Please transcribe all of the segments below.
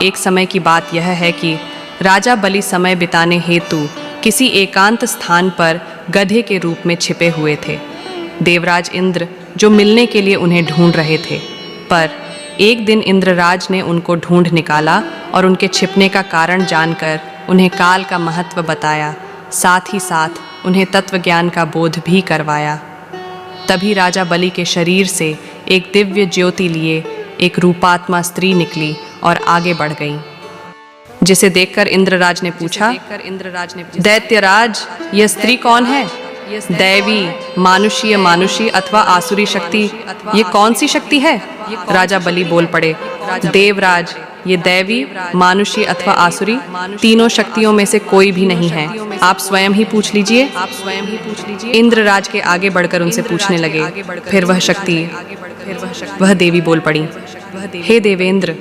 एक समय की बात यह है कि राजा बलि समय बिताने हेतु किसी एकांत स्थान पर गधे के रूप में छिपे हुए थे। देवराज इंद्र जो मिलने के लिए उन्हें ढूंढ रहे थे, पर एक दिन इंद्रराज ने उनको ढूंढ निकाला और उनके छिपने का कारण जानकर उन्हें काल का महत्व बताया, साथ ही साथ उन्हें तत्वज्ञान का बोध भी करवाया। तभी राजा बलि के शरीर से एक दिव्य ज्योति लिए एक रूपात्मा स्त्री निकली और आगे बढ़ गई, जिसे देखकर इंद्रराज ने पूछा, दैत्यराज, यह स्त्री कौन है? दैवी, मानुषीय, मानुषी अथवा आसुरी शक्ति, ये कौन सी शक्ति है? राजा बलि बोल पड़े, देवराज, ये दैवी, मानुषी अथवा आसुरी तीनों शक्तियों में से कोई भी नहीं है। आप स्वयं ही पूछ लीजिए। इंद्रराज के आगे बढ़कर उनसे पूछने लगे। फिर वह देवी बोल पड़ी, हे देवेंद्र,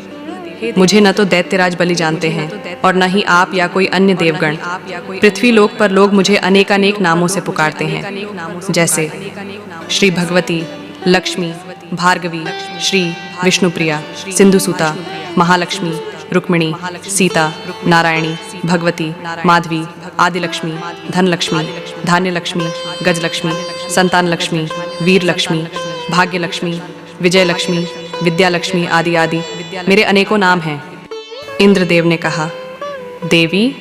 मुझे न तो दैत्यराज बलि जानते हैं और न ही आप या कोई अन्य देवगण। पृथ्वी लोक पर लोग मुझे अनेकानेक नामों से पुकारते हैं, जैसे श्री भगवती, लक्ष्मी, भार्गवी, श्री विष्णुप्रिया, सिंधुसुता, महालक्ष्मी, रुक्मिणी, सीता, नारायणी, भगवती, माधवी, आदिलक्ष्मी, धनलक्ष्मी, धान्यलक्ष्मी, गजलक्ष्मी, संतान लक्ष्मी, वीर लक्ष्मी, भाग्यलक्ष्मी, विजयलक्ष्मी, विद्यालक्ष्मी आदि आदि मेरे अनेकों नाम हैं। इंद्रदेव ने कहा, देवी,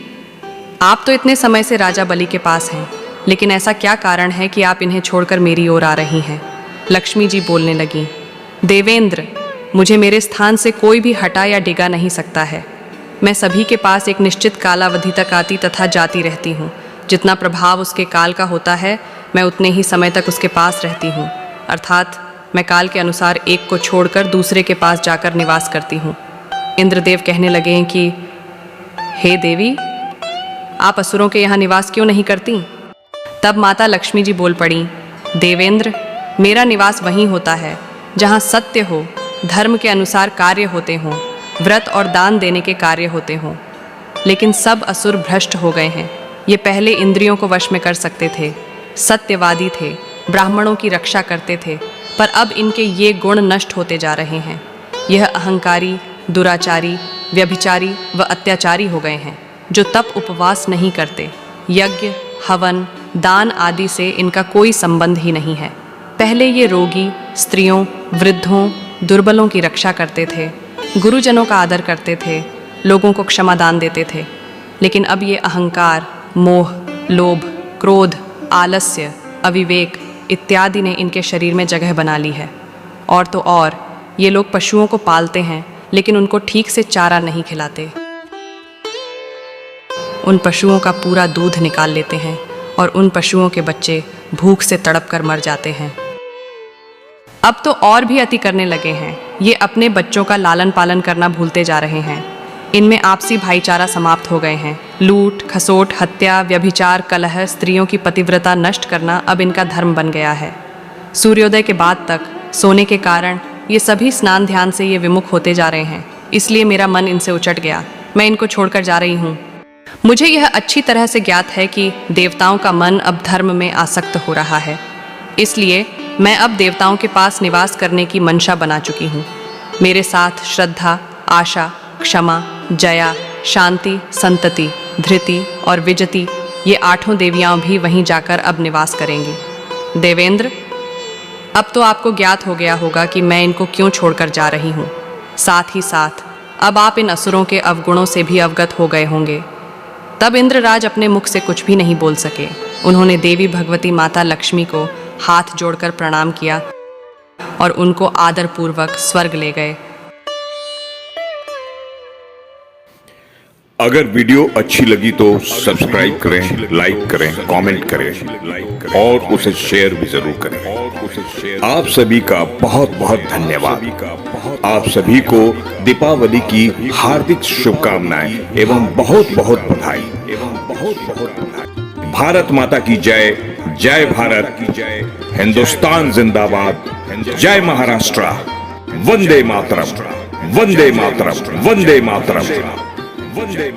आप तो इतने समय से राजा बलि के पास हैं, लेकिन ऐसा क्या कारण है कि आप इन्हें छोड़कर मेरी ओर आ रही हैं? लक्ष्मी जी बोलने लगी, देवेंद्र, मुझे मेरे स्थान से कोई भी हटा या डिगा नहीं सकता है। मैं सभी के पास एक निश्चित कालावधि तक आती तथा जाती रहती हूँ। जितना प्रभाव उसके काल का होता है, मैं उतने ही समय तक उसके पास रहती हूँ। अर्थात मैं काल के अनुसार एक को छोड़कर दूसरे के पास जाकर निवास करती हूँ। इंद्रदेव कहने लगे कि हे देवी, आप असुरों के यहाँ निवास क्यों नहीं करती? तब माता लक्ष्मी जी बोल पड़ी, देवेंद्र, मेरा निवास वहीं होता है जहाँ सत्य हो, धर्म के अनुसार कार्य होते हों, व्रत और दान देने के कार्य होते हों। लेकिन सब असुर भ्रष्ट हो गए हैं। ये पहले इंद्रियों को वश में कर सकते थे, सत्यवादी थे, ब्राह्मणों की रक्षा करते थे, पर अब इनके ये गुण नष्ट होते जा रहे हैं। यह अहंकारी, दुराचारी, व्यभिचारी व अत्याचारी हो गए हैं, जो तप उपवास नहीं करते। यज्ञ, हवन, दान आदि से इनका कोई संबंध ही नहीं है। पहले ये रोगी, स्त्रियों, वृद्धों, दुर्बलों की रक्षा करते थे, गुरुजनों का आदर करते थे, लोगों को क्षमा दान देते थे। लेकिन अब ये अहंकार, मोह, लोभ, क्रोध, आलस्य, अविवेक इत्यादि ने इनके शरीर में जगह बना ली है। और तो और ये लोग पशुओं को पालते हैं, लेकिन उनको ठीक से चारा नहीं खिलाते। उन पशुओं का पूरा दूध निकाल लेते हैं और उन पशुओं के बच्चे भूख से तड़प कर मर जाते हैं। अब तो और भी अति करने लगे हैं। ये अपने बच्चों का लालन पालन करना भूलते जा रहे हैं। इनमें आपसी भाईचारा समाप्त हो गए हैं। लूट, खसोट, हत्या, व्यभिचार, कलह, स्त्रियों की पतिव्रता नष्ट करना अब इनका धर्म बन गया है। सूर्योदय के बाद तक सोने के कारण ये सभी स्नान ध्यान से ये विमुख होते जा रहे हैं। इसलिए मेरा मन इनसे उचट गया। मैं इनको छोड़कर जा रही हूँ। मुझे यह अच्छी तरह से ज्ञात है कि देवताओं का मन अब धर्म में आसक्त हो रहा है। इसलिए मैं अब देवताओं के पास निवास करने की मंशा बना चुकी हूँ। मेरे साथ श्रद्धा, आशा, क्षमा, जया, शांति, संतति, धृति और विजति, ये 8 देवियाँ भी वहीं जाकर अब निवास करेंगी। देवेंद्र, अब तो आपको ज्ञात हो गया होगा कि मैं इनको क्यों छोड़कर जा रही हूँ। साथ ही साथ अब आप इन असुरों के अवगुणों से भी अवगत हो गए होंगे। तब इंद्रराज अपने मुख से कुछ भी नहीं बोल सके। उन्होंने देवी भगवती माता लक्ष्मी को हाथ जोड़कर प्रणाम किया और उनको आदरपूर्वक स्वर्ग ले गए। अगर वीडियो अच्छी लगी तो सब्सक्राइब करें, लाइक करें, कमेंट करें और उसे शेयर भी जरूर करें। आप सभी का बहुत बहुत धन्यवाद। आप सभी को दीपावली की हार्दिक शुभकामनाएं एवं बहुत बहुत बधाई। भारत माता की जय। जय भारत की जय। हिंदुस्तान जिंदाबाद। जय महाराष्ट्र। वंदे मातरम। वंदे मातरम। वंदे मातरम। वंदे